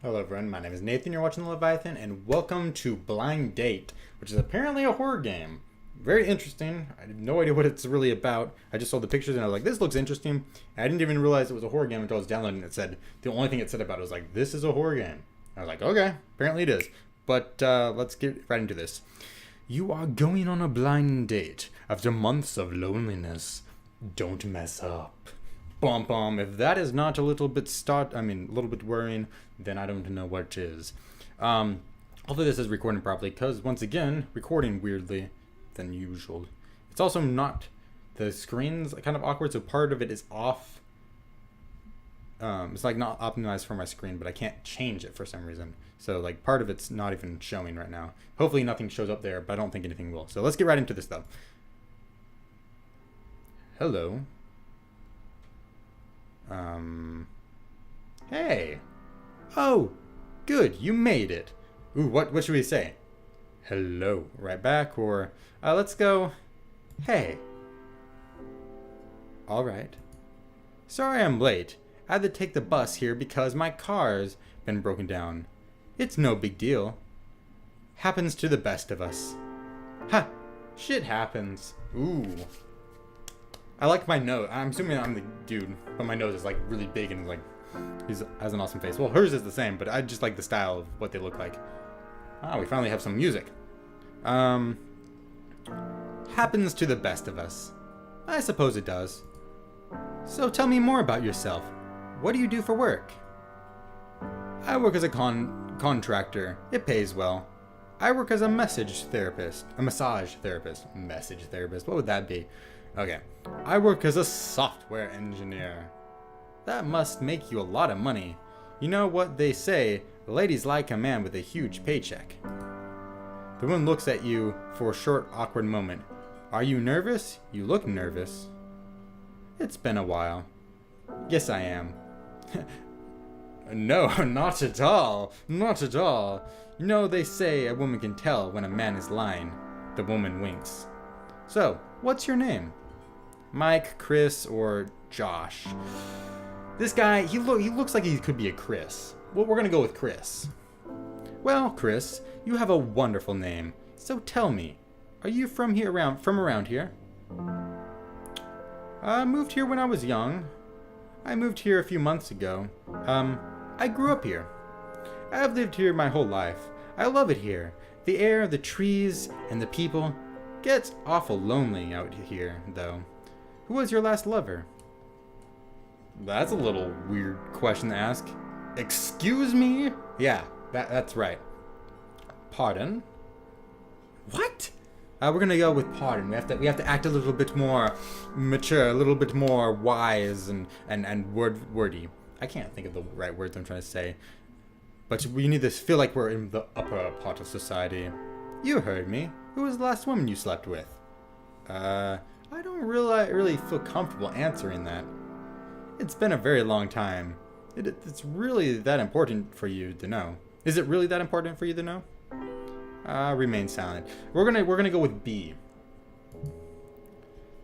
Hello everyone, my name is Nathan, you're watching the Leviathan, and welcome to Blind Date, which is apparently a horror game. Very interesting. I have no idea what it's really about. I just saw the pictures and I was like, this looks interesting. And I didn't even realize it was a horror game until I was downloading it. It said, the only thing it said about it was like, this is a horror game. I was like, okay, apparently it is. But let's get right into this. You are going on a blind date after months of loneliness. Don't mess up. Bum bum. If that is not a little bit a little bit worrying, then I don't know what is. Hopefully this is recording properly, because once again, recording weirdly than usual. It's also not, the screen's kind of awkward, so part of it is off. It's like not optimized for my screen, but I can't change it for some reason. So like part of it's not even showing right now. Hopefully nothing shows up there, but I don't think anything will. So let's get right into this though. Hello. Hey. Oh, good, you made it. Ooh, what should we say? Hello, right back, or let's go, hey. All right. Sorry I'm late. I had to take the bus here because my car's been broken down. It's no big deal. Happens to the best of us. Ha! Shit happens. Ooh. I like my nose. I'm assuming I'm the dude, but my nose is like really big and like has an awesome face. Well, hers is the same, but I just like the style of what they look like. Ah, we finally have some music. Happens to the best of us. I suppose it does. So tell me more about yourself. What do you do for work? I work as a contractor. It pays well. I work as a massage therapist. Message therapist. What would that be? Okay. I work as a software engineer. That must make you a lot of money. You know what they say, ladies like a man with a huge paycheck. The woman looks at you for a short, awkward moment. Are you nervous? You look nervous. It's been a while. Yes, I am. No, not at all. Not at all. You know, they say a woman can tell when a man is lying. The woman winks. So, what's your name? Mike, Chris, or Josh? This guy, he looks like he could be a Chris. Well, we're gonna go with Chris. Well, Chris, you have a wonderful name. So tell me, are you from around here? I moved here when I was young. I moved here a few months ago. I grew up here. I've lived here my whole life. I love it here. The air, the trees, and the people. Gets awful lonely out here, though. Who was your last lover? That's a little weird question to ask. Excuse me? Yeah, that's right. Pardon? What? We're gonna go with pardon. We have to act a little bit more mature, a little bit more wise and wordy. I can't think of the right words I'm trying to say. But we need to feel like we're in the upper part of society. You heard me. Who was the last woman you slept with? I don't really feel comfortable answering that. It's been a very long time. It's really that important for you to know. Is it really that important for you to know? Remain silent. We're gonna go with B.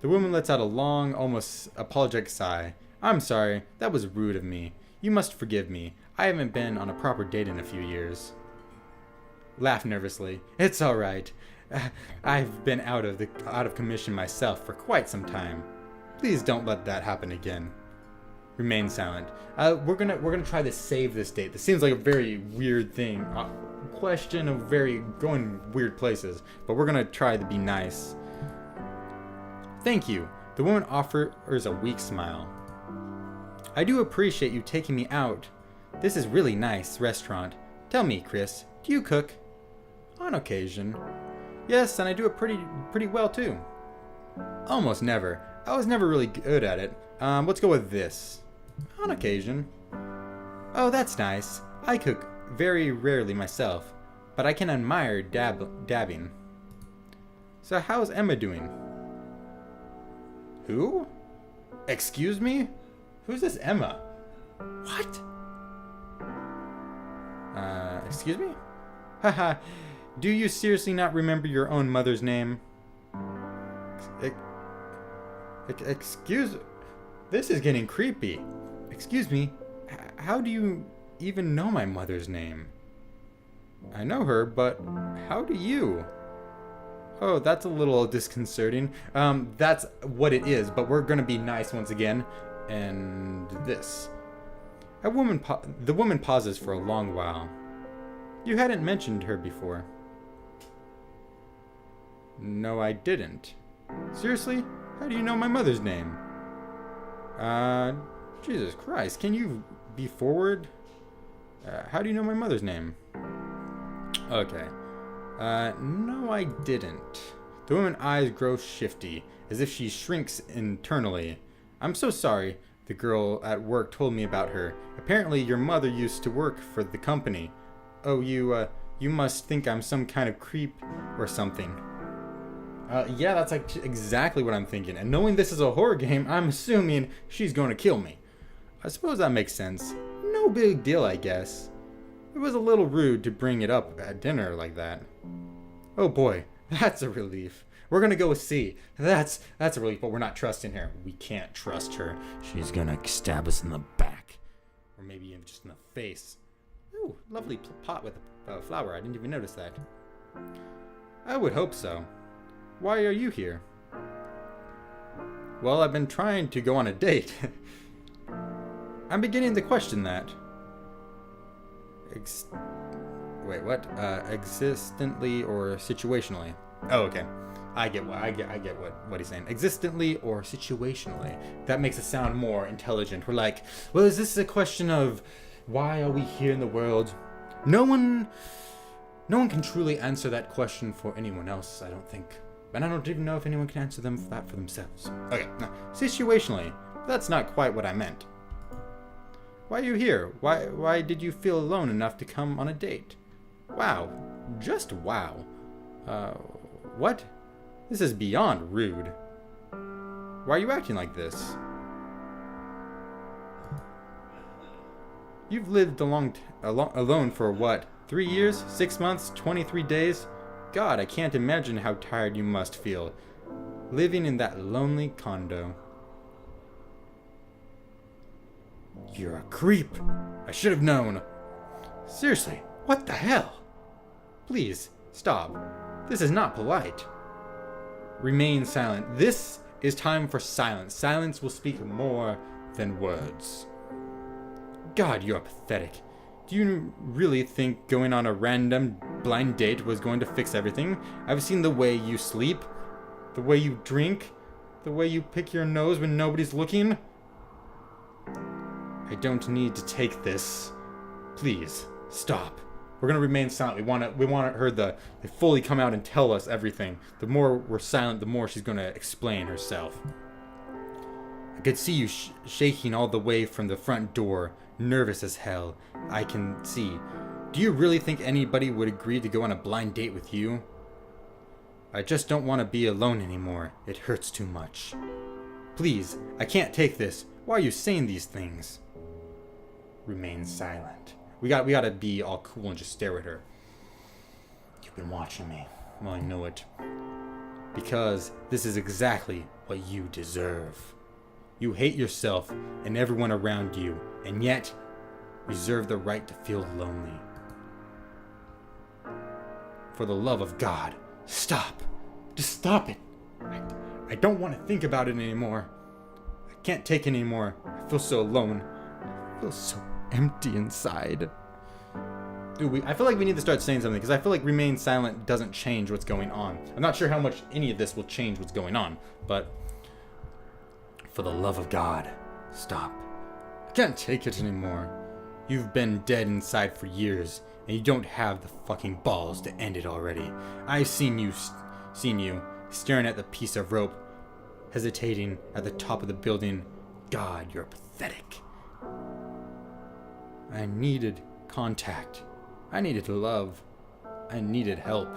The woman lets out a long, almost apologetic sigh. I'm sorry, that was rude of me. You must forgive me. I haven't been on a proper date in a few years. Laugh nervously. It's all right. I've been out of commission myself for quite some time. Please don't let that happen again. Remain silent. We're gonna try to save this date. This seems like a very weird thing. Question of going weird places, but we're gonna try to be nice. Thank you. The woman offers a weak smile. I do appreciate you taking me out. This is really nice restaurant. Tell me, Chris, do you cook? On occasion. Yes, and I do it pretty well too. Almost never. I was never really good at it. Let's go with this. On occasion. Oh, that's nice. I cook very rarely myself, but I can admire dabbing. So how's Emma doing? Who? Excuse me? Who's this Emma? What? Excuse me? Haha, do you seriously not remember your own mother's name? Excuse... This is getting creepy. Excuse me, how do you even know my mother's name? I know her, but how do you? Oh, that's a little disconcerting. That's what it is, but we're gonna be nice once again. And this. The woman pauses for a long while. You hadn't mentioned her before. No, I didn't. Seriously? How do you know my mother's name? Jesus Christ, can you be forward? How do you know my mother's name? Okay. No, I didn't. The woman's eyes grow shifty, as if she shrinks internally. I'm so sorry. The girl at work told me about her. Apparently, your mother used to work for the company. Oh, you must think I'm some kind of creep or something. Yeah, that's like exactly what I'm thinking. And knowing this is a horror game, I'm assuming she's going to kill me. I suppose that makes sense. No big deal, I guess. It was a little rude to bring it up at dinner like that. Oh boy, that's a relief. We're gonna go with C. That's a relief, but we're not trusting her. We can't trust her. She's gonna stab us in the back. Or maybe even just in the face. Ooh, lovely pot with a flower. I didn't even notice that. I would hope so. Why are you here? Well, I've been trying to go on a date. I'm beginning to question that. Wait, what? Existently or situationally? Oh, okay. I get what he's saying. Existently or situationally. That makes it sound more intelligent. We're like, well, is this a question of why are we here in the world? No one can truly answer that question for anyone else, I don't think. And I don't even know if anyone can answer that for themselves. Okay, no, situationally, that's not quite what I meant. Why are you here? Why did you feel alone enough to come on a date? Wow. Just wow. What? This is beyond rude. Why are you acting like this? You've lived alone for what? 3 years? 6 months? 23 days? God, I can't imagine how tired you must feel. Living in that lonely condo. You're a creep. I should have known. Seriously, what the hell? Please, stop. This is not polite. Remain silent. This is time for silence. Silence will speak more than words. God, you're pathetic. Do you really think going on a random blind date was going to fix everything? I've seen the way you sleep, the way you drink, the way you pick your nose when nobody's looking. I don't need to take this. Please, stop. We're gonna remain silent. We want her to fully come out and tell us everything. The more we're silent, the more she's gonna explain herself. I could see you shaking all the way from the front door, nervous as hell. I can see. Do you really think anybody would agree to go on a blind date with you? I just don't want to be alone anymore. It hurts too much. Please, I can't take this. Why are you saying these things? Remain silent. We gotta be all cool and just stare at her. You've been watching me. Well, I know it. Because this is exactly what you deserve. You hate yourself and everyone around you, and yet reserve the right to feel lonely. For the love of God, stop. Just stop it. I don't want to think about it anymore. I can't take it anymore. I feel so alone. I feel so empty inside. Dude, I feel like we need to start saying something, because I feel like remain silent doesn't change what's going on. I'm not sure how much any of this will change what's going on, but for the love of God, stop. I can't take it anymore. You've been dead inside for years, and you don't have the fucking balls to end it already. I've seen you staring at the piece of rope, hesitating at the top of the building. God, you're pathetic. I needed contact. I needed love. I needed help.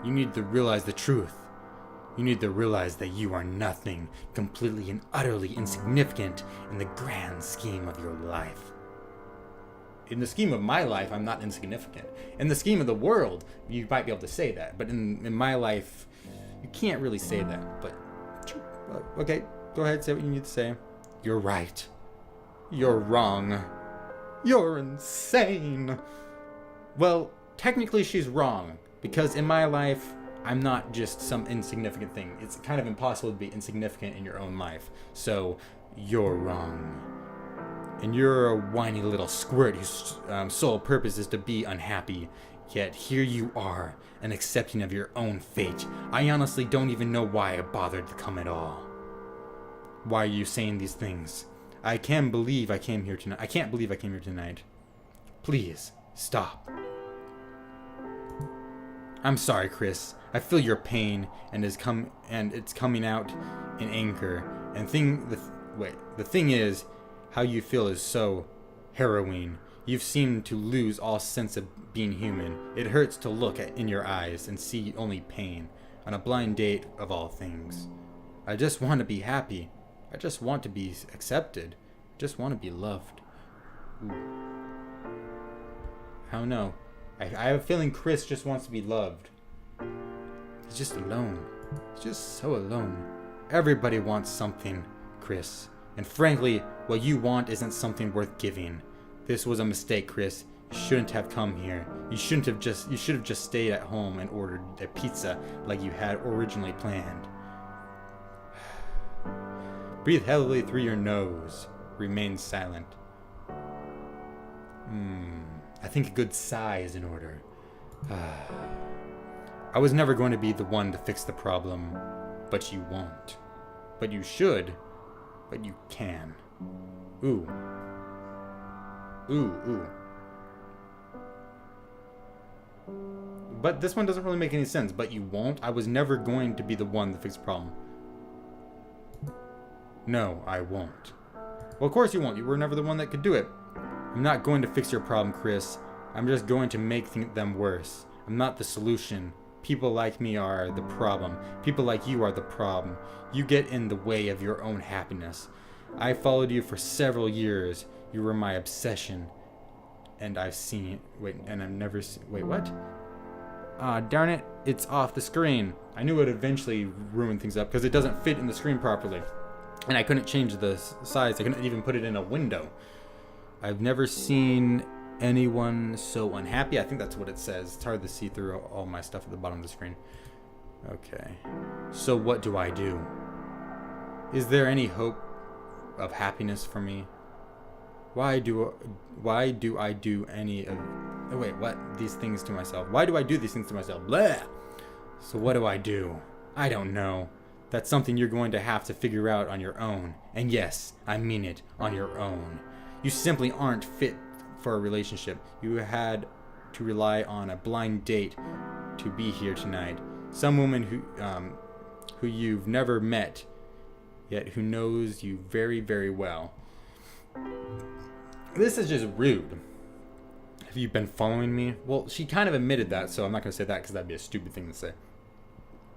You need to realize the truth. You need to realize that you are nothing, completely and utterly insignificant in the grand scheme of your life. In the scheme of my life, I'm not insignificant. In the scheme of the world, you might be able to say that. But in my life, you can't really say that. But, okay, go ahead, say what you need to say. You're right. You're wrong. You're insane. Well, technically she's wrong, because in my life, I'm not just some insignificant thing. It's kind of impossible to be insignificant in your own life. So, you're wrong. And you're a whiny little squirt whose sole purpose is to be unhappy. Yet here you are, and accepting of your own fate. I honestly don't even know why I bothered to come at all. Why are you saying these things? I can't believe I came here tonight. Please, stop. I'm sorry, Chris. I feel your pain, and it's coming out in anger. And the thing is, how you feel is so harrowing. You've seemed to lose all sense of being human. It hurts to look in your eyes and see only pain. On a blind date of all things. I just want to be happy. I just want to be accepted. I just want to be loved. Ooh. I don't know. I have a feeling Chris just wants to be loved. He's just alone. He's just so alone. Everybody wants something, Chris. And frankly, what you want isn't something worth giving. This was a mistake, Chris. You shouldn't have come here. You should have just stayed at home and ordered a pizza like you had originally planned. Breathe heavily through your nose. Remain silent. I think a good sigh is in order. I was never going to be the one to fix the problem, but you won't. But you should, but you can. Ooh. Ooh, ooh. But this one doesn't really make any sense. But you won't? I was never going to be the one to fix the problem. No, I won't. Well, of course you won't. You were never the one that could do it. I'm not going to fix your problem, Chris. I'm just going to make them worse. I'm not the solution. People like me are the problem. People like you are the problem. You get in the way of your own happiness. I followed you for several years. You were my obsession. And I've seen... Wait, and I've never seen... Wait, what? Ah, darn it. It's off the screen. I knew it would eventually ruin things up because it doesn't fit in the screen properly. And I couldn't change the size. I couldn't even put it in a window. I've never seen anyone so unhappy. I think that's what it says. It's hard to see through all my stuff at the bottom of the screen. Okay. So what do I do? Is there any hope of happiness for me? Why do I do any of... Oh, wait, what? These things to myself. Why do I do these things to myself? Blah! So what do I do? I don't know. That's something you're going to have to figure out on your own. And yes, I mean it, on your own. You simply aren't fit for a relationship. You had to rely on a blind date to be here tonight. Some woman who you've never met, yet who knows you very, very well. This is just rude. Have you been following me? Well, she kind of admitted that, so I'm not going to say that because that'd be a stupid thing to say.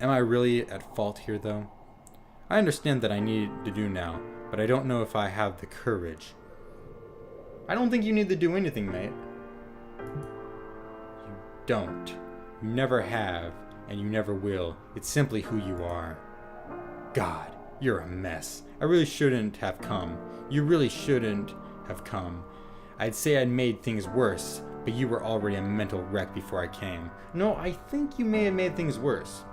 Am I really at fault here, though? I understand that I need to do now, but I don't know if I have the courage. I don't think you need to do anything, mate. You don't. You never have, and you never will. It's simply who you are. God, you're a mess. I really shouldn't have come. You really shouldn't have come. I'd say I'd made things worse, but you were already a mental wreck before I came. No, I think you may have made things worse.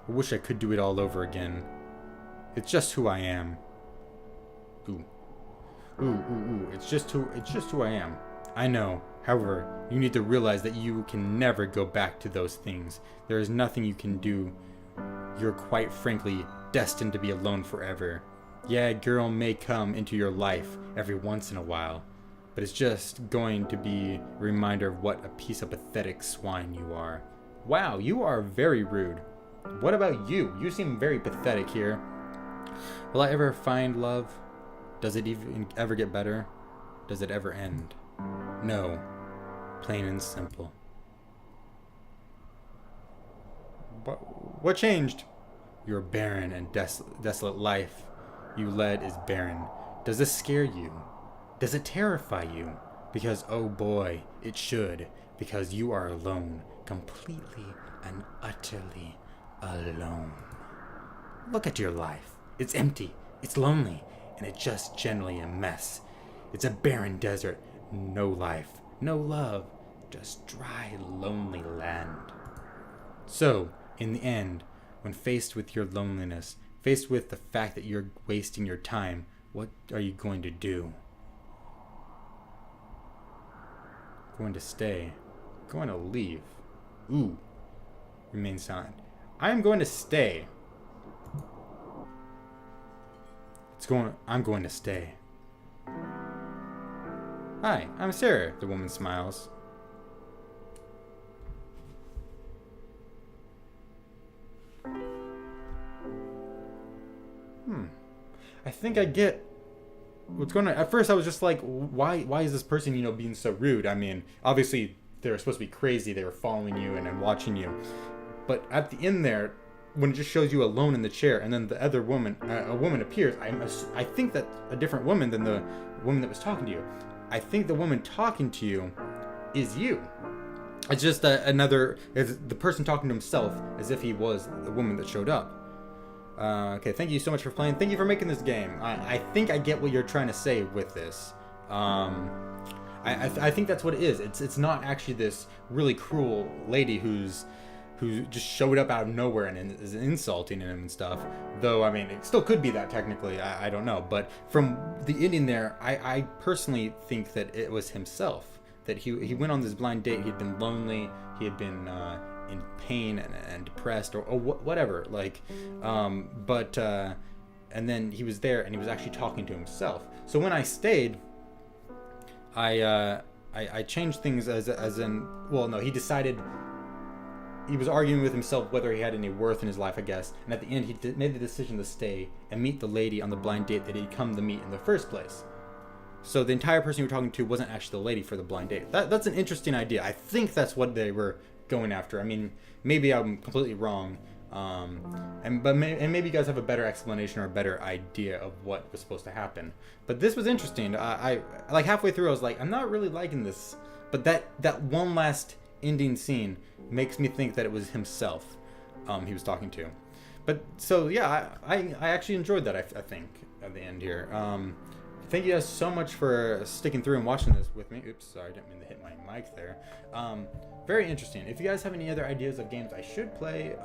I wish I could do it all over again. It's just who I am. Ooh. Ooh, ooh, ooh. It's just who I am. I know. However, you need to realize that you can never go back to those things. There is nothing you can do. You're quite frankly destined to be alone forever. Yeah, a girl may come into your life every once in a while, but it's just going to be a reminder of what a piece of pathetic swine you are. Wow, you are very rude. What about you? You seem very pathetic here. Will I ever find love? Does it even ever get better? Does it ever end? No. Plain and simple. What changed? Your barren and desolate life you led is barren. Does this scare you? Does it terrify you? Because, oh boy, it should. Because you are alone. Completely and utterly alone. Look at your life. It's empty. It's lonely. and it's just generally a mess. It's a barren desert, no life, no love, just dry, lonely land. So, in the end, when faced with your loneliness, faced with the fact that you're wasting your time, what are you going to do? Going to stay? Going to leave? Ooh. Remain silent. I am going to stay. I'm going to stay. Hi, I'm Sarah, the woman smiles. I think I get what's going on. At first I was just like, why is this person, being so rude? I mean, obviously they were supposed to be crazy. They were following you and watching you. But at the end there, when it just shows you alone in the chair, and then the other woman, a woman appears, I think that a different woman than the woman that was talking to you. I think the woman talking to you is you. It's just it's the person talking to himself as if he was the woman that showed up. Okay, thank you so much for playing. Thank you for making this game. I think I get what you're trying to say with this. I think that's what it is. It's not actually this really cruel lady who just showed up out of nowhere and is insulting him and stuff. Though, I mean, it still could be that technically. I don't know. But from the ending there, I personally think that it was himself. That he went on this blind date. He'd been lonely. He had been in pain and depressed or whatever. And then he was there and he was actually talking to himself. So when I stayed, I changed things as in, well, no, he decided. He was arguing with himself whether he had any worth in his life, I guess. And at the end, he made the decision to stay and meet the lady on the blind date that he'd come to meet in the first place. So the entire person you were talking to wasn't actually the lady for the blind date. That's an interesting idea. I think that's what they were going after. I mean, maybe I'm completely wrong. And maybe you guys have a better explanation or a better idea of what was supposed to happen. But this was interesting. I like halfway through, I was like, I'm not really liking this. But that one last ending scene makes me think that it was himself he was talking to. But so yeah, I actually enjoyed that. I think at the end here. Thank you guys so much for sticking through and watching this with me. Oops, sorry, I didn't mean to hit my mic there. Very interesting. If you guys have any other ideas of games I should play,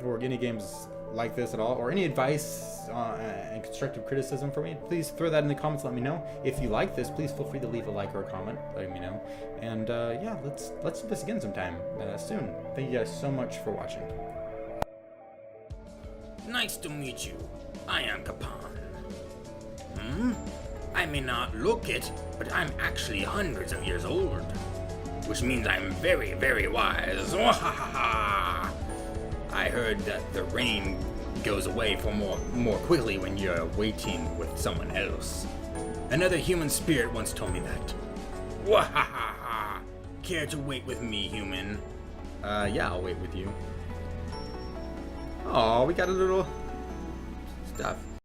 or any games like this at all, or any advice and constructive criticism for me, please throw that in the comments. Let me know. If you like this, please feel free to leave a like or a comment, letting me know. And yeah, let's do this again sometime soon. Thank you guys so much for watching. Nice to meet you. I am Kapan. I may not look it, but I'm actually hundreds of years old. Which means I'm very, very wise. I heard that the rain goes away for more quickly when you're waiting with someone else. Another human spirit once told me that. Care to wait with me, human? Yeah, I'll wait with you. Oh, we got a little stuff.